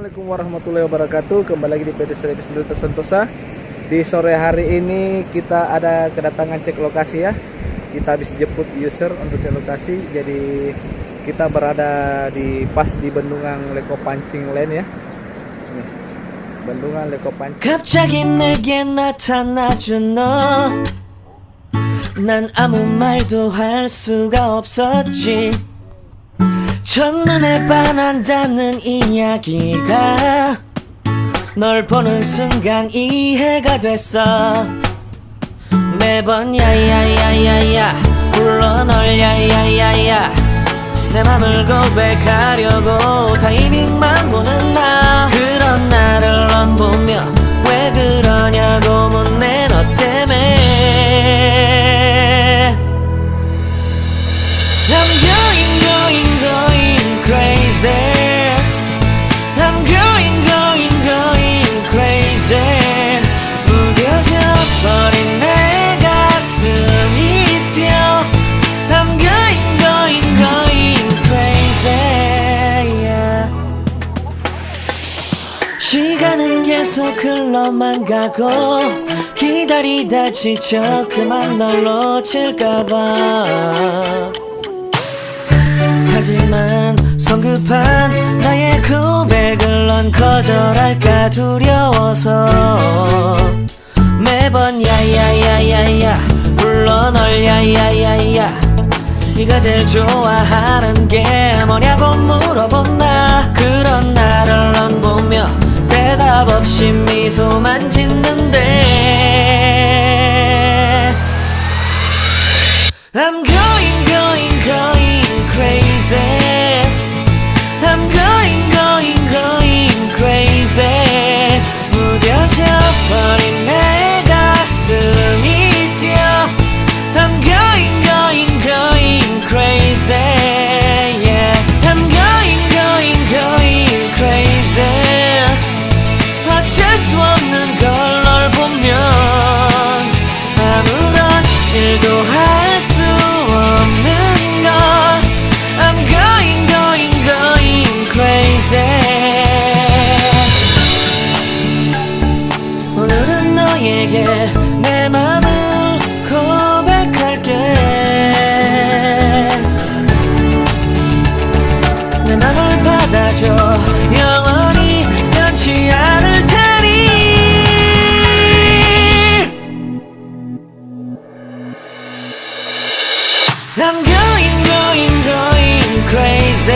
Assalamualaikum warahmatullahi wabarakatuh. Kembali lagi di PT Servis Delta Sentosa. Di sore hari ini kita ada kedatangan cek lokasi ya. Kita habis jemput user untuk cek lokasi. Jadi kita berada pas di Bendungan Leko Pancing Lane ya. Nih, Bendungan Leko Pancing. 갑자기 내게 나타나준 너, 난 아무 말도 할 수가 없었지. 첫눈에 반한다는 이야기가 널 보는 순간 이해가 됐어. 매번 야야야야야 불러 널 야야야야, 내 맘을 고백하려고 타이밍만 보는 나. 그런 나를 넌 보며 왜 그러냐고 묻네. 너 때문에 I'm going crazy. I'm going crazy. 무뎌져 버린 내 가슴이 뛰어. I'm going crazy, yeah. 시간은 계속 흘러만 가고 기다리다 지쳐 그만 널 놓칠까봐. 하지만 성급한 나의 고백을 넌 거절할까 두려워서 매번 야야야야야 불러 널 야야야야. 네가 제일 좋아하는 게 뭐냐고 물어본 나. 그런 나를 넌 보며 대답 없이 미소만 짓는데 I'm going crazy. I'm going crazy. 무뎌져 버린 내 가슴이 뛰어. I'm going crazy, yeah. I'm going crazy. 어쩔 수 없는 걸 널 보면 아무런 일도 할 수 없는 걸. I'm going crazy. 오늘은 너에게 내 맘을 고백할게. 내 맘을 받아줘. 영원히 변치 않을 테니. I'm going crazy.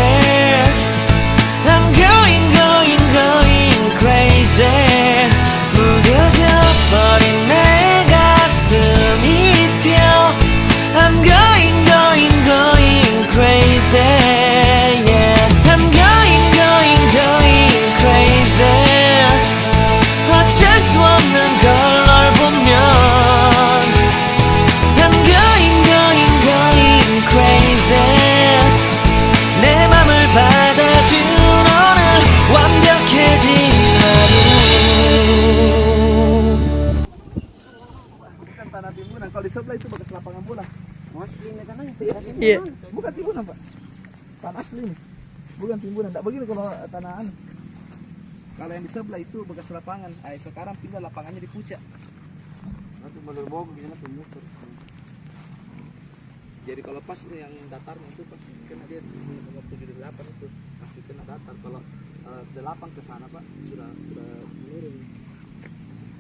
I'm going crazy. 무뎌져 버린 내 가슴이 뛰어. I'm going crazy, yeah. I'm going crazy. 어쩔 수 없는 걸 널 보면 I'm going crazy. 내 맘을 받아준 오늘 완벽해진 하루. Bukan tanah timbunan. Kalau di sebelah itu bekas lapangan bola. Asli ini tanahnya. Iya. Bukan timbunan pak. Tanah asli nih. Bukan timbunan. Tidak begini kalau tanah anu. Kalau yang di sebelah itu bekas lapangan. Sekarang tinggal lapangannya di puncak. Nanti bener bau begini pemutar. Jadi kalau pas yang datarnya itu pas kena dia nomor 78 itu pasti kena datar. Kalau 8 ke sana pak sudah menurun.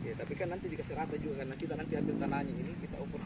Ya tapi kan nanti dikasih rata juga karena kita nanti ambil tanahnya ini kita ukur